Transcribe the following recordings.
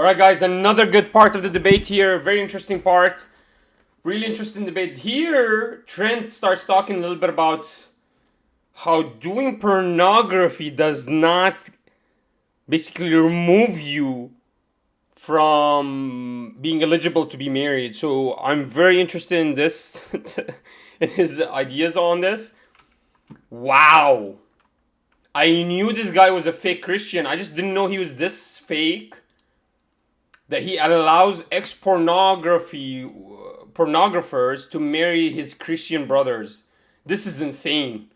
right, guys, another good part of the debate here. Very interesting part. Really interesting debate. Here, Trent starts talking a little bit about how doing pornography does not basically remove you from being eligible to be married. So I'm very interested in this, in his ideas on this. Wow. I knew this guy was a fake Christian. I just didn't know he was this fake. That he allows pornographers to marry his Christian brothers. This is insane.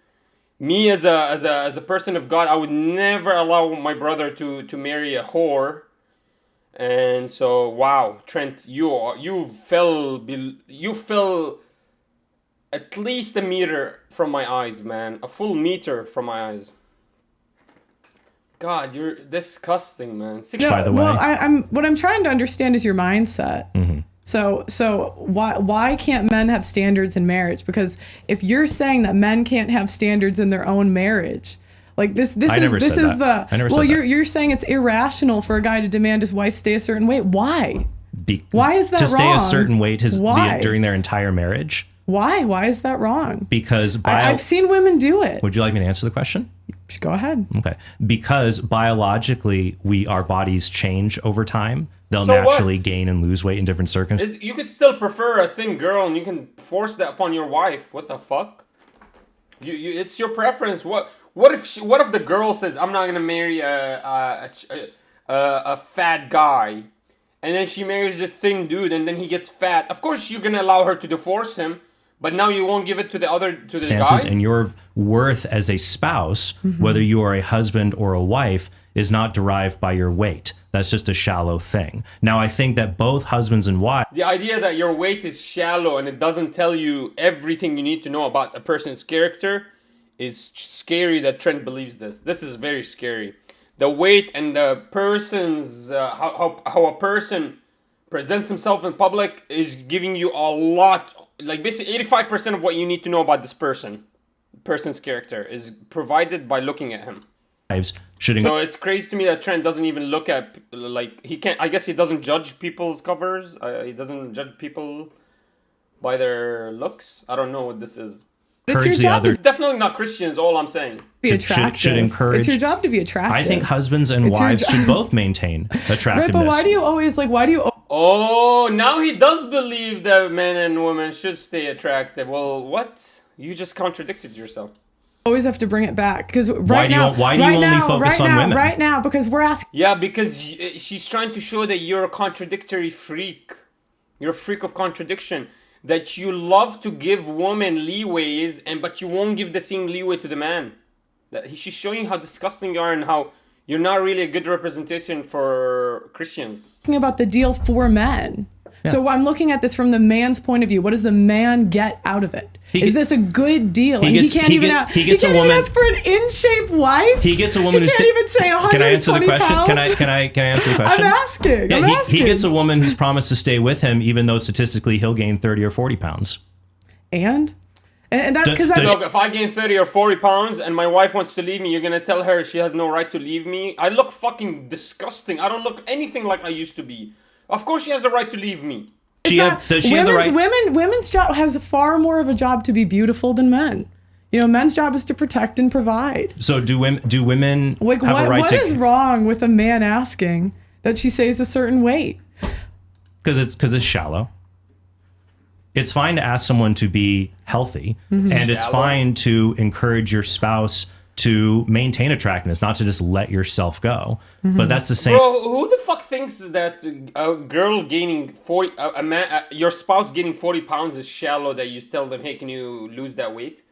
Me as a person of God, I would never allow my brother to marry a whore. And so, wow, Trent, you fell at least a meter from my eyes, man. A full meter from my eyes. God, you're disgusting, man. By the way, well, what I'm trying to understand is your mindset. Mm-hmm. So why can't men have standards in marriage? Because if you're saying that men can't have standards in their own marriage, like this is you're saying it's irrational for a guy to demand his wife stay a certain weight. Why? Why is that to wrong? stay a certain weight during their entire marriage? Why? Why is that wrong? Because I've seen women do it. Would you like me to answer the question? Go ahead. Okay. Because biologically, our bodies change over time. They'll naturally gain and lose weight in different circumstances. You could still prefer a thin girl, and you can force that upon your wife. What the fuck? It's your preference. What if the girl says, "I'm not gonna marry a fat guy," and then she marries a thin dude, and then he gets fat? Of course, you're gonna allow her to divorce him. But now you won't give it to the guy? And your worth as a spouse, whether you are a husband or a wife, is not derived by your weight. That's just a shallow thing. Now, I think that both husbands and wives... The idea that your weight is shallow and it doesn't tell you everything you need to know about a person's character is scary that Trent believes this. This is very scary. The weight and the person's... how a person presents himself in public is giving you a lot... Like basically 85% of what you need to know about this person's character is provided by looking at him. So it's crazy to me that Trent doesn't even look at, like, he can't, I guess he doesn't judge people's covers. He doesn't judge people by their looks. I don't know what this is. It's your job. It's definitely not Christian is all I'm saying. Should encourage. It's your job to be attractive. I think husbands and wives should both maintain attractiveness. Right, but why do you always Oh, now he does believe that men and women should stay attractive. Well, what? You just contradicted yourself. Always have to bring it back because why do you only focus on women? Right now, because we're asking. Yeah, because she's trying to show that you're a contradictory freak. You're a freak of contradiction. That you love to give women leeways, but you won't give the same leeway to the man. She's showing how disgusting you are and how you're not really a good representation for Christians. Talking about the deal for men. Yeah. So I'm looking at this from the man's point of view. What does the man get out of it? Is this a good deal? He can't even ask for an in-shape wife. He gets a woman who can't even say 120 Can I answer the question? pounds? Can I answer the question? I'm asking. He gets a woman who's promised to stay with him, even though statistically he'll gain 30 or 40 pounds. And that's because look, if I gain 30 or 40 pounds and my wife wants to leave me, you're gonna tell her she has no right to leave me? I look fucking disgusting. I don't look anything like I used to be. Of course she has a right to leave me. Does she have the right? Women's job has far more of a job to be beautiful than men. You know, men's job is to protect and provide. So do women have a right to... What is wrong with a man asking that she stays a certain weight? Because it's shallow. It's fine to ask someone to be healthy, and it's fine to encourage your spouse to maintain attractiveness, not to just let yourself go. But that's the same. Bro, who the fuck thinks that a girl gaining 40, your spouse gaining 40 pounds is shallow? That you tell them, hey, can you lose that weight?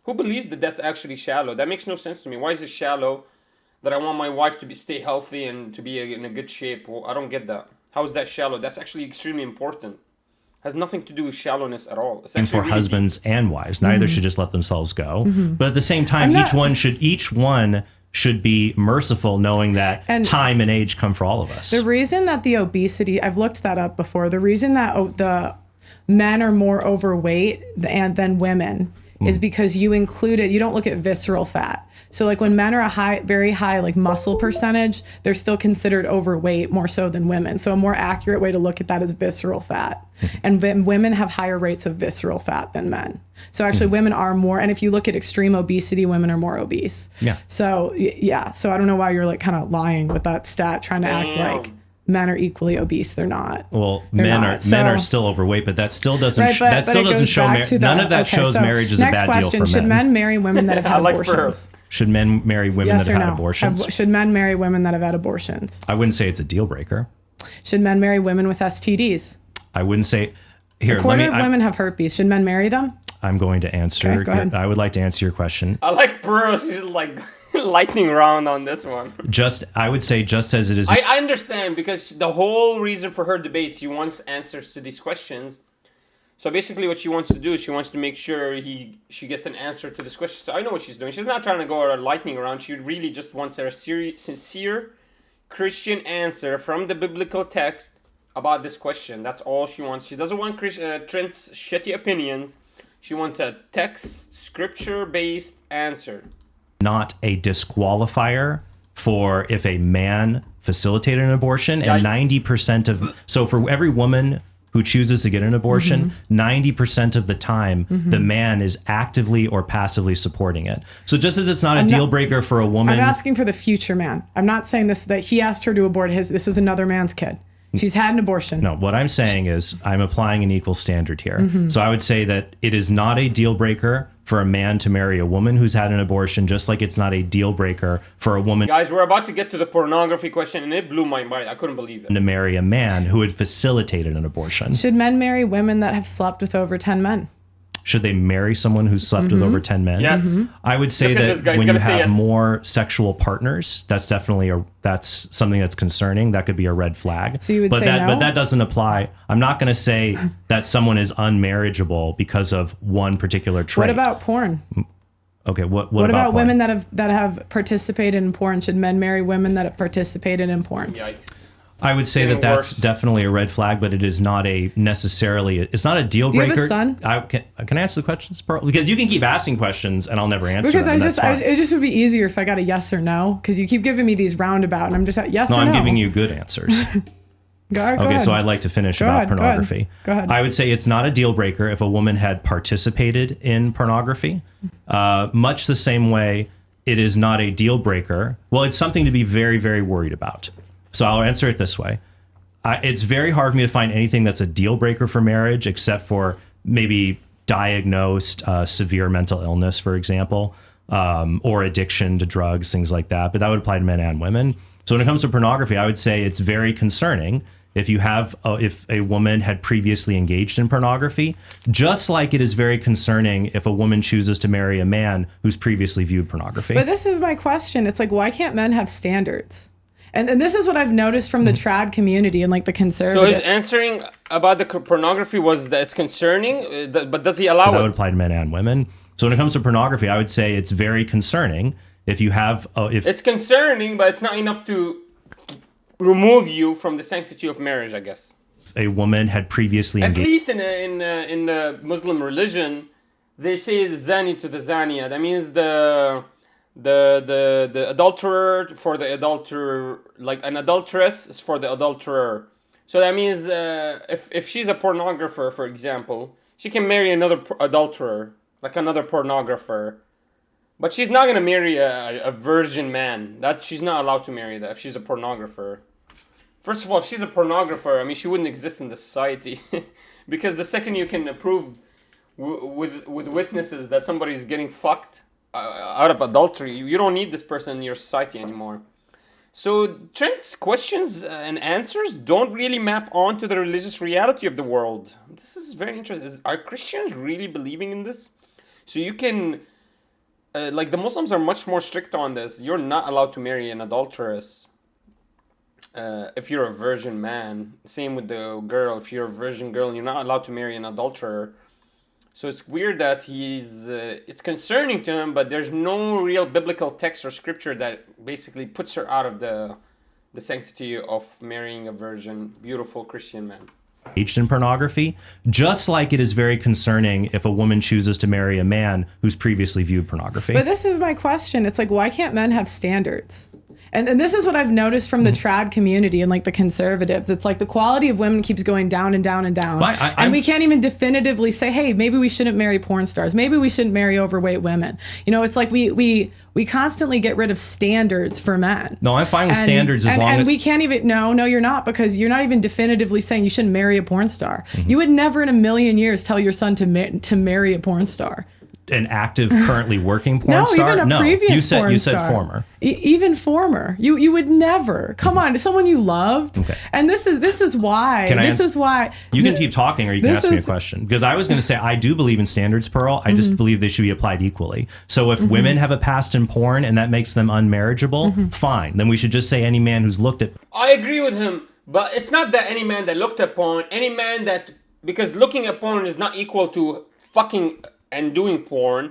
Who believes that that's actually shallow? That makes no sense to me. Why is it shallow that I want my wife to stay healthy and to be in a good shape? Well, I don't get that. How is that shallow? That's actually extremely important. Has nothing to do with shallowness at all. It's and for husbands and wives, neither should just let themselves go. But at the same time, each one should be merciful, knowing that time and age come for all of us. The reason that the obesity, I've looked that up before. The reason that the men are more overweight than women is because you don't look at visceral fat. So like when men are very high, like muscle percentage, they're still considered overweight more so than women. So a more accurate way to look at that is visceral fat. And women have higher rates of visceral fat than men. So actually women are more, and if you look at extreme obesity, women are more obese. Yeah. So yeah. So I don't know why you're like kind of lying with that stat, trying to act like men are equally obese. They're not. Well, men are still overweight, but that still doesn't show none of that shows marriage is a bad deal for men. Should men marry women that have had abortions? Should men marry women that have had abortions? Should men marry women that have had abortions? I wouldn't say it's a deal breaker. Should men marry women with STDs? I wouldn't say. Here, a quarter of women have herpes. Should men marry them? I'm going to answer. Okay, go ahead. I would like to answer your question. I like Burrows. He's like lightning round on this one. I would say just as it is. I understand, because the whole reason for her debate, she wants answers to these questions. So basically what she wants to do is she wants to make sure she gets an answer to this question. So I know what she's doing. She's not trying to go a lightning round. She really just wants a sincere Christian answer from the biblical text about this question. That's all she wants. She doesn't want Trent's shitty opinions. She wants a text, scripture-based answer. Not a disqualifier for if a man facilitated an abortion. And 90% so for every woman who chooses to get an abortion, 90% of the time, the man is actively or passively supporting it. So just as it's not a deal breaker for a woman. I'm asking for the future man. I'm not saying that he asked her to abort this is another man's kid. She's had an abortion. No, what I'm saying is I'm applying an equal standard here. So I would say that it is not a deal breaker for a man to marry a woman who's had an abortion, just like it's not a deal breaker for a woman. Guys, we're about to get to the pornography question, and it blew my mind. I couldn't believe it. To marry a man who had facilitated an abortion. Should men marry women that have slept with over 10 men? Should they marry someone who's slept with over 10 men? Yes. I would say that when you have more sexual partners, that's definitely that's something that's concerning. That could be a red flag. So you would say no? But that doesn't apply. I'm not going to say that someone is unmarriageable because of one particular trait. What about porn? Okay, what about porn? women that have participated in porn? Should men marry women that have participated in porn? Yikes. I would say that's definitely a red flag, but it is not it's not a deal breaker. Do you have a son? Can I answer the questions, Pearl? Because you can keep asking questions and I'll never answer them. Because it just would be easier if I got a yes or no, because you keep giving me these roundabout and I'm just at yes or no. No, I'm giving you good answers. Go ahead. So I'd like to finish about pornography. Go ahead. I would say it's not a deal breaker if a woman had participated in pornography. Much the same way it is not a deal breaker. Well, it's something to be very, very worried about. So I'll answer it this way. It's very hard for me to find anything that's a deal breaker for marriage, except for maybe diagnosed severe mental illness, for example, or addiction to drugs, things like that. But that would apply to men and women. So when it comes to pornography, I would say it's very concerning if a woman had previously engaged in pornography, just like it is very concerning if a woman chooses to marry a man who's previously viewed pornography. But this is my question. It's like, why can't men have standards? And this is what I've noticed from the trad community and like the conservative. So his answering about the pornography was that it's concerning, but does he allow that would apply to men and women. So when it comes to pornography, I would say it's very concerning if you have... It's concerning, but it's not enough to remove you from the sanctity of marriage, I guess. A woman had previously engaged... At least in the Muslim religion, they say the zani to the zaniya. That means the adulterer for the adulterer, like an adulteress is for the adulterer. So that means if she's a pornographer, for example, she can marry another adulterer, like another pornographer. But she's not going to marry a virgin man. She's not allowed to marry that if she's a pornographer. First of all, if she's a pornographer, I mean, she wouldn't exist in the society. Because the second you can prove with witnesses that somebody's getting fucked out of adultery, you don't need this person in your society anymore. So Trent's questions and answers don't really map onto the religious reality of the world. This is very interesting. Are Christians really believing in this? So you can... like the Muslims are much more strict on this. You're not allowed to marry an adulteress if you're a virgin man. Same with the girl. If you're a virgin girl, you're not allowed to marry an adulterer. So it's weird that it's concerning to him, but there's no real biblical text or scripture that basically puts her out of the sanctity of marrying a virgin, beautiful Christian man. engaged in pornography, just like it is very concerning if a woman chooses to marry a man who's previously viewed pornography. But this is my question. It's like, why can't men have standards? And this is what I've noticed from the trad community and like the conservatives. It's like the quality of women keeps going down and down and down. And we can't even definitively say, hey, maybe we shouldn't marry porn stars. Maybe we shouldn't marry overweight women. You know, it's like we constantly get rid of standards for men. No, I'm fine with standards as long as... And we can't even... No, you're not, because you're not even definitively saying you shouldn't marry a porn star. You would never in a million years tell your son to marry a porn star. An active, currently working porn star? Even a previous porn you star. said former. Even former. You would never. Come on, someone you loved. Okay. And this is why. You can keep talking, or you can ask me a question. Because I was going to say, I do believe in standards, Pearl. I just believe they should be applied equally. So if women have a past in porn and that makes them unmarriageable, fine. Then we should just say any man who's looked at... I agree with him, but it's not that any man that looked at porn, any man that... Because looking at porn is not equal to fucking... and doing porn,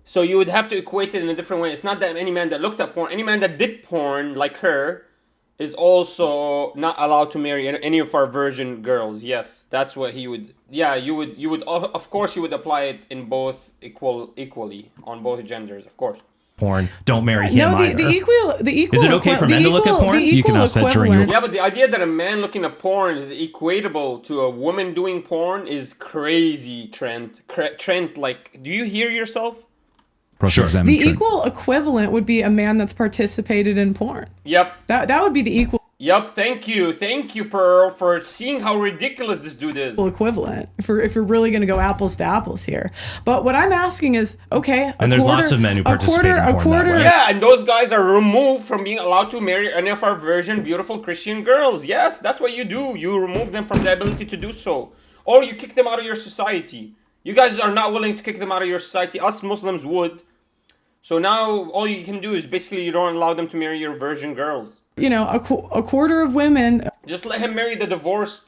so you would have to equate it in a different way. It's not that any man that looked at porn, any man that did porn like her is also not allowed to marry any of our virgin girls. Yes, that's what he would. Yeah, you would of course you would apply it in both equally on both genders, of course. Porn, don't marry him either. The equal. Is it okay for men to look at porn? You can ask that during your... Yeah, but the idea that a man looking at porn is equatable to a woman doing porn is crazy, Trent. Trent, like, do you hear yourself? Sure. The equal equivalent would be a man that's participated in porn. Yep. That would be the equal. Yep, thank you, Pearl, for seeing how ridiculous this dude is. Equivalent, if we're really going to go apples to apples here. But what I'm asking is, okay, and there's lots of men who participate in porn that way. Yeah, and those guys are removed from being allowed to marry any of our virgin, beautiful Christian girls. Yes, that's what you do. You remove them from the ability to do so. Or you kick them out of your society. You guys are not willing to kick them out of your society. Us Muslims would. So now all you can do is basically you don't allow them to marry your virgin girls. You know, a quarter of women... Just let him marry the divorced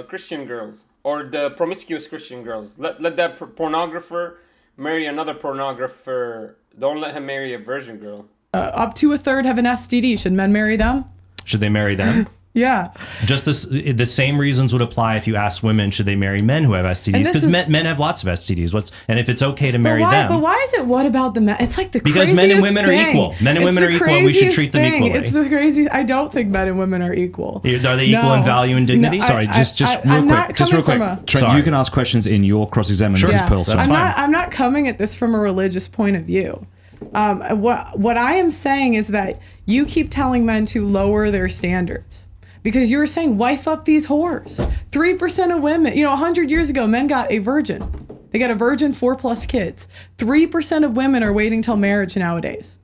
Christian girls. Or the promiscuous Christian girls. Let that pornographer marry another pornographer. Don't let him marry a virgin girl. Up to a third have an STD. Should men marry them? Should they marry them? Yeah. Just the same reasons would apply if you asked women, should they marry men who have STDs? Because men have lots of STDs. And if it's okay to marry them... But why is it what about the men? It's like the craziest thing. Because men and women thing. Are equal. Men and women are equal, and we should treat them equally. It's the craziest... I don't think men and women are equal. Are they equal in value and dignity? No, sorry, just real quick. Trent, you can ask questions in your cross-examination. Sure. Pearl, that's fine. I'm not coming at this from a religious point of view. What I am saying is that you keep telling men to lower their standards. Because you were saying, wife up these whores. 3% of women, 100 years ago, men got a virgin. They got a virgin, 4+ kids. 3% of women are waiting till marriage nowadays.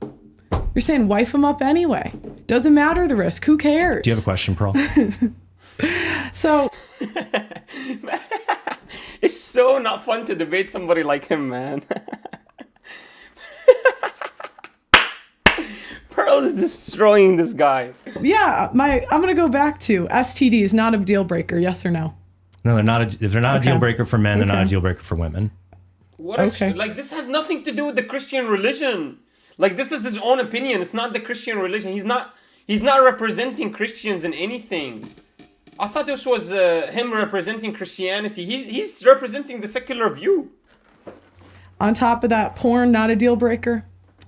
You're saying, wife them up anyway. Doesn't matter the risk. Who cares? Do you have a question, Pearl? So. It's so not fun to debate somebody like him, man. Pearl is destroying this guy. Yeah, I'm gonna go back to STDs. Not a deal breaker. Yes or no? No, they're not. If they're not a deal breaker for men, they're not a deal breaker for women. Like this has nothing to do with the Christian religion. Like this is his own opinion. It's not the Christian religion. He's not representing Christians in anything. I thought this was him representing Christianity. He's representing the secular view. On top of that, porn not a deal breaker.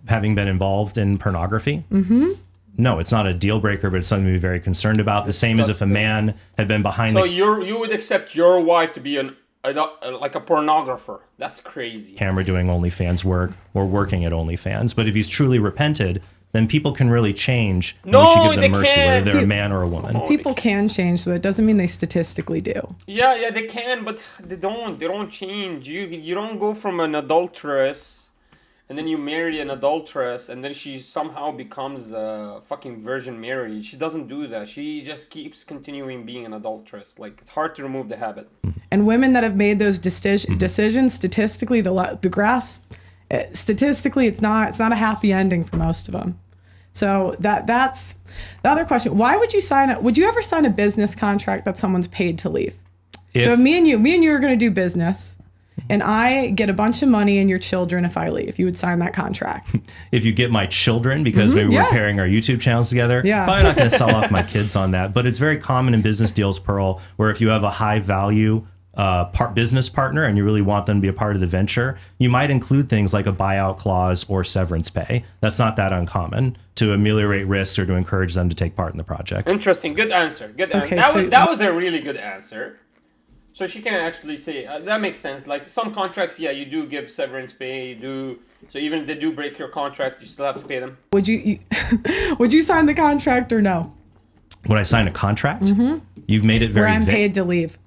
Having been involved in pornography? Mm-hmm. No, it's not a deal breaker, but it's something to be very concerned about. The same as if a man had been behind. So you would accept your wife to be like a pornographer? That's crazy. Camera doing OnlyFans work or working at OnlyFans, but if he's truly repented, then people can really change. No, we should give them mercy, can't. whether they're a man or a woman. People can change, but it doesn't mean they statistically do. Yeah, they can, but they don't. They don't change. You don't go from an adulteress. And then you marry an adulteress, and then she somehow becomes a fucking Virgin Mary. She doesn't do that. She just keeps continuing being an adulteress. Like, it's hard to remove the habit. And women that have made those decisions, statistically, the grass, statistically, it's not a happy ending for most of them. So that's the other question. Why would you would you ever sign a business contract that someone's paid to leave? So if me and you are going to do business, and I get a bunch of money and your children if I leave. You would sign that contract. If you get my children, because maybe we're pairing our YouTube channels together, probably not going to sell off my kids on that. But it's very common in business deals, Pearl, where if you have a high value business partner and you really want them to be a part of the venture, you might include things like a buyout clause or severance pay. That's not that uncommon to ameliorate risks or to encourage them to take part in the project. Interesting. Good answer. Good answer. Okay, That was a really good answer. So she can actually say, that makes sense. Like some contracts, you do give severance pay. So even if they do break your contract, you still have to pay them. Would you sign the contract or no? Would I sign a contract? Mm-hmm. You've made it very where I'm paid to leave.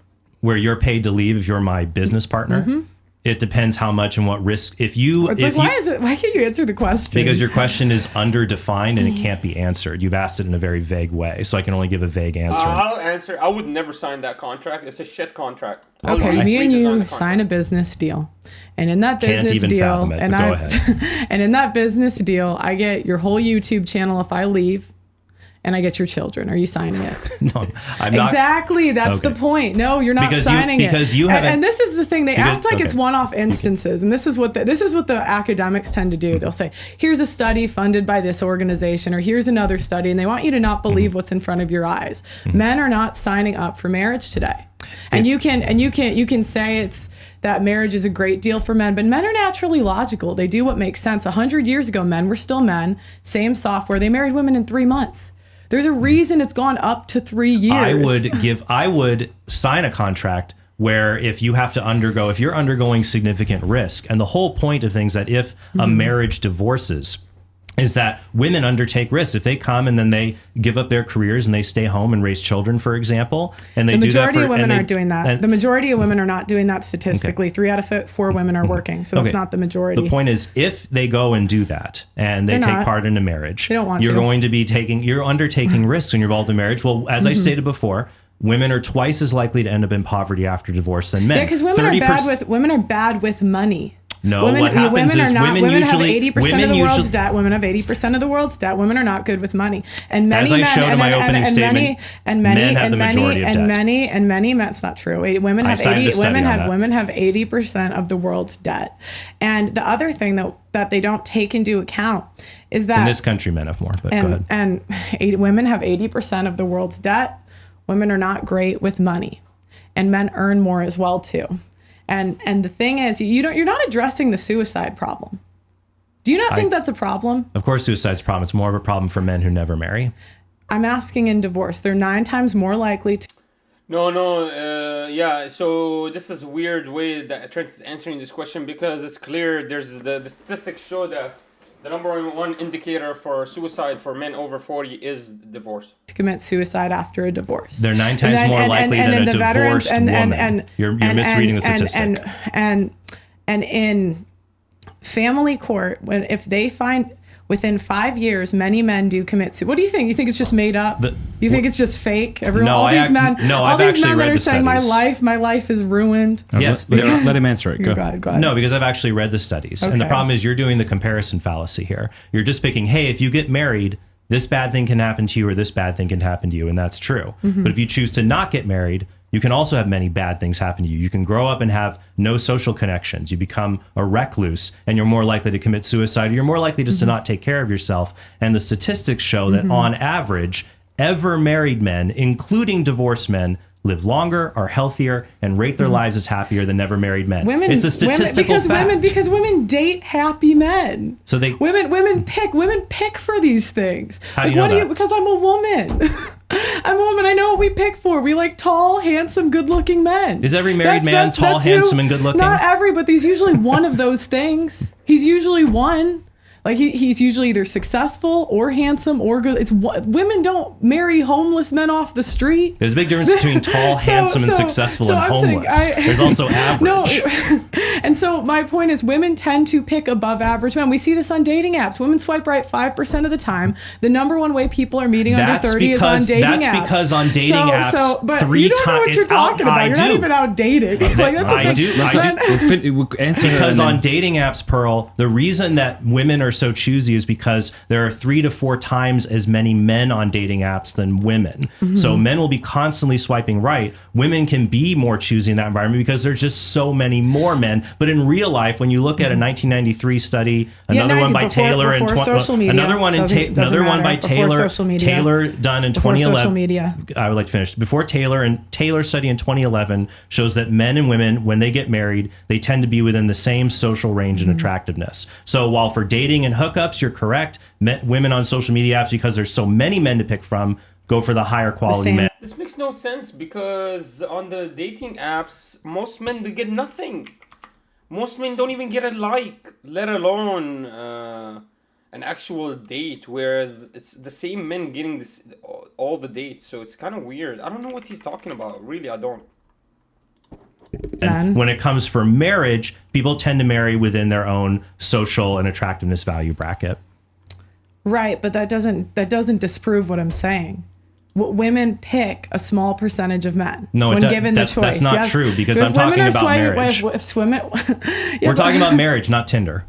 Where you're paid to leave if you're my business partner. Mm-hmm. It depends how much and what risk. Why can't you answer the question? Because your question is underdefined and it can't be answered. You've asked it in a very vague way, so I can only give a vague answer. I'll answer. I would never sign that contract. It's a shit contract. Okay, me and you sign a business deal, and in that business deal, and in that business deal, I get your whole YouTube channel if I leave. And I get your children. Are you signing it? No, I'm not. Exactly. That's the point. No, you're not signing it. Because you haven't. And this is the thing. They act like it's one-off instances. And this is what the academics tend to do. They'll say, here's a study funded by this organization, or here's another study. And they want you to not believe what's in front of your eyes. Men are not signing up for marriage today. And you can say it's that marriage is a great deal for men, but men are naturally logical. They do what makes sense. 100 years ago, men were still men. Same software. They married women in 3 months. There's a reason it's gone up to 3 years. I would sign a contract where if you're undergoing significant risk, and the whole point of things that if a marriage divorces is that women undertake risks. If they come and then they give up their careers and they stay home and raise children, for example, and they do that. The majority of women aren't doing that. The majority of women are not doing that statistically. 3 out of 4 women are working, so that's not the majority. The point is, if they go and do that and they take part in a marriage, they don't want you're undertaking risks when you're involved in marriage. Well, as I stated before, women are twice as likely to end up in poverty after divorce than men. Yeah, because women are bad with money. No, what happens is women usually have 80% of the world's debt. Women have 80% of the world's debt. Women are not good with money. And many as I showed in my opening statement, men have the majority of debt. Many, that's not true. Women have 80% of the world's debt. And the other thing that they don't take into account is that in this country, men have more. But go ahead. And women have 80% of the world's debt. Women are not great with money, and men earn more as well too. And the thing is, you're not addressing the suicide problem. Do you not think that's a problem? Of course, suicide's a problem. It's more of a problem for men who never marry. I'm asking in divorce. They're 9 times more likely to. No. So this is a weird way that Trent is answering this question, because it's clear the statistics show that the number one indicator for suicide for men over 40 is divorce. To commit suicide after a divorce. They're 9 times more likely than a divorced woman. You're misreading the statistic. And in family court, if they find within 5 years, many men do commit suicide. What do you think? You think it's just made up? You think it's just fake? All these men that are saying my life is ruined. Yes, let him answer it. Go ahead. No, because I've actually read the studies. Okay. And the problem is you're doing the comparison fallacy here. You're just picking, hey, if you get married, this bad thing can happen to you, or this bad thing can happen to you, and that's true. Mm-hmm. But if you choose to not get married, you can also have many bad things happen to you. You can grow up and have no social connections. You become a recluse, and you're more likely to commit suicide. You're more likely just to not take care of yourself. And the statistics show that on average, ever married men, including divorced men, live longer, are healthier, and rate their lives as happier than never married men. It's a statistical fact. Because women date happy men. So women pick for these things. How do you know that? Because I'm a woman. I'm a woman. I know what we pick for. We like tall, handsome, good-looking men. Is every married man tall, handsome, and good-looking? Not every, but there's usually one of those things. He's usually one. Like he's usually either successful or handsome or good. Women don't marry homeless men off the street. There's a big difference between tall, handsome, and successful and homeless. There's also average. No, and so my point is, women tend to pick above average men. We see this on dating apps. Women swipe right 5% of the time. The number one way people are meeting under 30 is on dating apps. That's because on dating apps, but 3 you don't know what you're talking about. You're not even out dating. I do. Because on dating apps, Pearl, the reason that women are so choosy is because there are 3 to 4 times as many men on dating apps than women. So men will be constantly swiping right. Women can be more choosy in that environment because there's just so many more men. But in real life, when you look at a 1993 study, another one by Taylor and another one by Taylor done in 2011. I would like to finish before Taylor study in 2011 shows that men and women, when they get married, they tend to be within the same social range and attractiveness. So while for dating and hookups, you're correct, women on social media apps, because there's so many men to pick from, go for the higher quality men. This makes no sense because on the dating apps, most men they get nothing. Most men don't even get a like, let alone an actual date, whereas it's the same men getting all the dates. So it's kind of weird. I don't know what he's talking about. Really, I don't. And when it comes for marriage, people tend to marry within their own social and attractiveness value bracket. Right, but that doesn't disprove what I'm saying. Women pick a small percentage of men when given the choice. That's not true, because I'm talking about marriage. We're talking about marriage, not Tinder.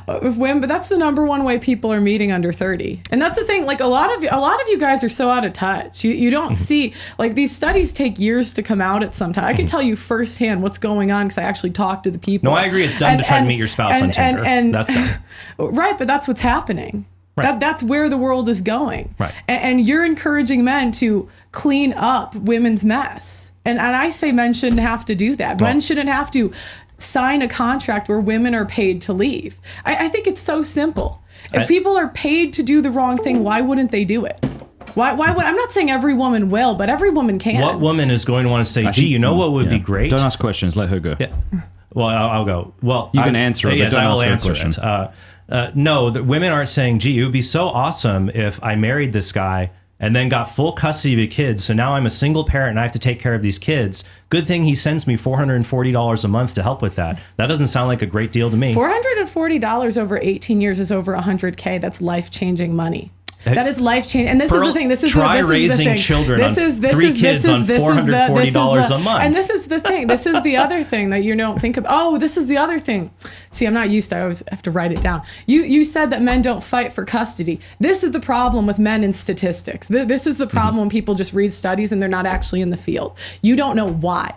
But that's the number one way people are meeting under 30. And that's the thing, like a lot of you guys are so out of touch. You don't see, like, these studies take years to come out at some time. I can tell you firsthand what's going on because I actually talk to the people. No, I agree. It's dumb to try to meet your spouse on Tinder. That's dumb. Right, but that's what's happening. Right. That's where the world is going. Right. And you're encouraging men to clean up women's mess. And I say men shouldn't have to do that. Men shouldn't have to sign a contract where women are paid to leave. I think it's so simple. If people are paid to do the wrong thing, why wouldn't they do it? Why would, I'm not saying every woman will, but every woman can. What woman is going to want to say, gee, you know what would be great? Don't ask questions. Let her go. Yeah. Well, I'll go. Well, you can answer it, but don't ask her a question. No, the women aren't saying, gee, it would be so awesome if I married this guy and then got full custody of the kids. So now I'm a single parent and I have to take care of these kids. Good thing he sends me $440 a month to help with that. That doesn't sound like a great deal to me. $440 over 18 years is over $100K. That's life-changing money. That is life changing, and this is the thing. Try raising children on 3 kids on $440 a month. And this is the thing. This is the other thing that you don't think of. Oh, this is the other thing. See, I'm not used to. I always have to write it down. You said that men don't fight for custody. This is the problem with men in statistics. This is the problem when people just read studies and they're not actually in the field. You don't know why.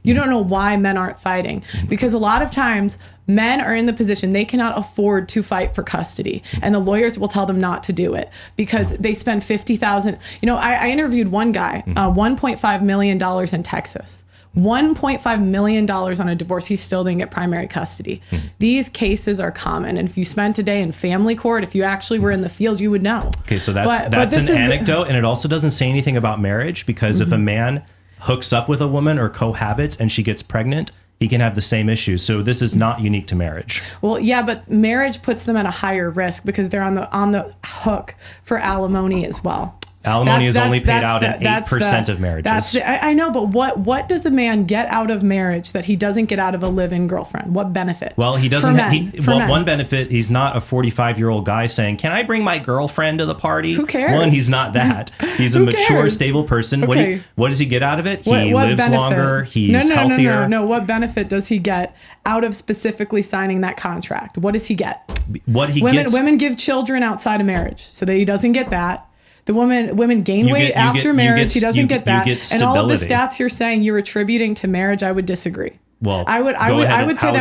You don't know why men aren't fighting, because a lot of times men are in the position they cannot afford to fight for custody, and the lawyers will tell them not to do it because they spend $50,000. You know, I interviewed one guy, $1.5 million in Texas. $1.5 million on a divorce. He still didn't get primary custody. These cases are common. And if you spent a day in family court, if you actually were in the field, you would know. Okay, so that's an anecdote, and it also doesn't say anything about marriage, because if a man hooks up with a woman or cohabits and she gets pregnant, he can have the same issues. So this is not unique to marriage. Well, yeah, but marriage puts them at a higher risk because they're on the hook for alimony as well. Alimony is only paid out in 8% of marriages. I know, but what does a man get out of marriage that he doesn't get out of a live-in girlfriend? What benefit? Well, he doesn't. One benefit, he's not a 45-year-old guy saying, "Can I bring my girlfriend to the party?" Who cares? One, he's not that. He's a mature, stable person. Okay. What does he get out of it? He lives benefit? longer. He's healthier. No. What benefit does he get out of specifically signing that contract? What does he get? Women give children outside of marriage, so that he doesn't get that. The women gain weight after marriage. He doesn't get that. And all of the stats you're saying you're attributing to marriage, I would disagree. Well, I would say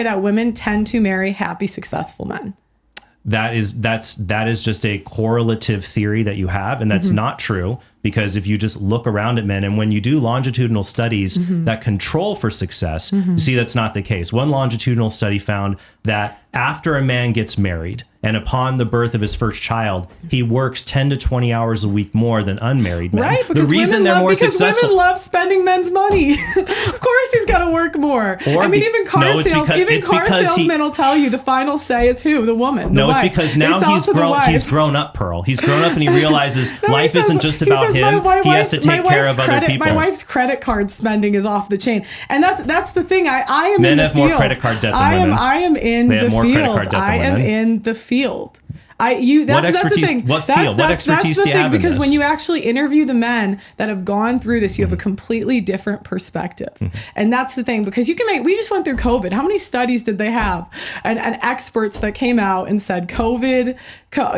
that women tend to marry happy, successful men. That is just a correlative theory that you have, and that's not true, because if you just look around at men, and when you do longitudinal studies that control for success, you see that's not the case. One longitudinal study found that after a man gets married and upon the birth of his first child, he works 10 to 20 hours a week more than unmarried men. Right, because women love spending men's money. Of course he's got to work more. Even car salesmen will tell you the final say is who? The woman. The wife. It's because now he's grown up, Pearl. He's grown up and he realizes life isn't just about him. He has to take care of other people. My wife's credit card spending is off the chain. And that's the thing. I am Men in the have field. more credit card debt than women. I am in the field. I am in the field. That's expertise? the thing. What field? What expertise do you have in because this? when you actually interview the men that have gone through this, you have a completely different perspective, and that's the thing. Because we just went through COVID. How many studies did they have, and experts that came out and said COVID,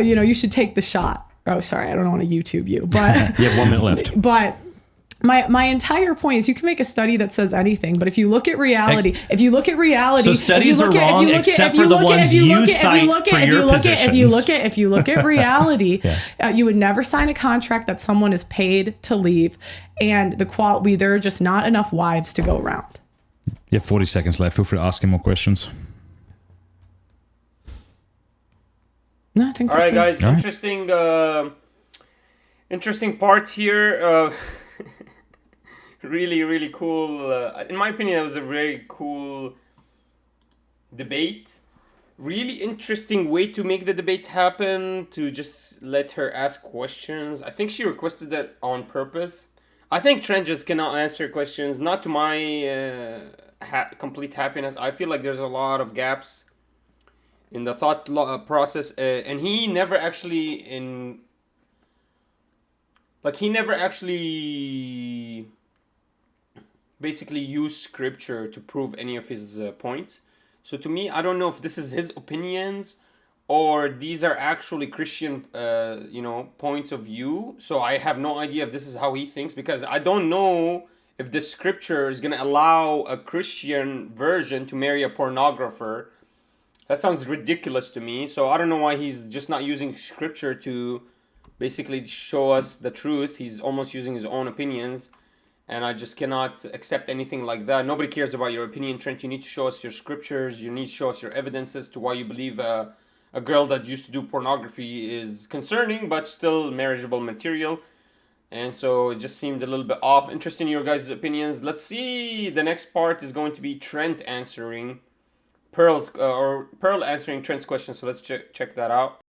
you should take the shot. Oh, sorry, I don't want to YouTube you, but you have 1 minute left. But my entire point is you can make a study that says anything, but if you look at reality, so studies are wrong except for the ones you cite for your positions. If you look at reality, you would never sign a contract that someone is paid to leave, and there are just not enough wives to go around. You have 40 seconds left. Feel free to ask him more questions. No, I think all right, guys. All right. Interesting part here. Really, really cool. In my opinion, it was a very cool debate. Really interesting way to make the debate happen, to just let her ask questions. I think she requested that on purpose. I think Trent just cannot answer questions, not to my complete happiness. I feel like there's a lot of gaps in the thought process, and he never actually basically use scripture to prove any of his points. So to me, I don't know if this is his opinions or these are actually Christian, points of view. So I have no idea if this is how he thinks, because I don't know if the scripture is going to allow a Christian version to marry a pornographer. That sounds ridiculous to me. So I don't know why he's just not using scripture to basically show us the truth. He's almost using his own opinions. And I just cannot accept anything like that. Nobody cares about your opinion, Trent. You need to show us your scriptures. You need to show us your evidences to why you believe a girl that used to do pornography is concerning, but still marriageable material. And so it just seemed a little bit off. Interested in your guys' opinions. Let's see. The next part is going to be Trent answering Pearl answering Trent's question. So let's check that out.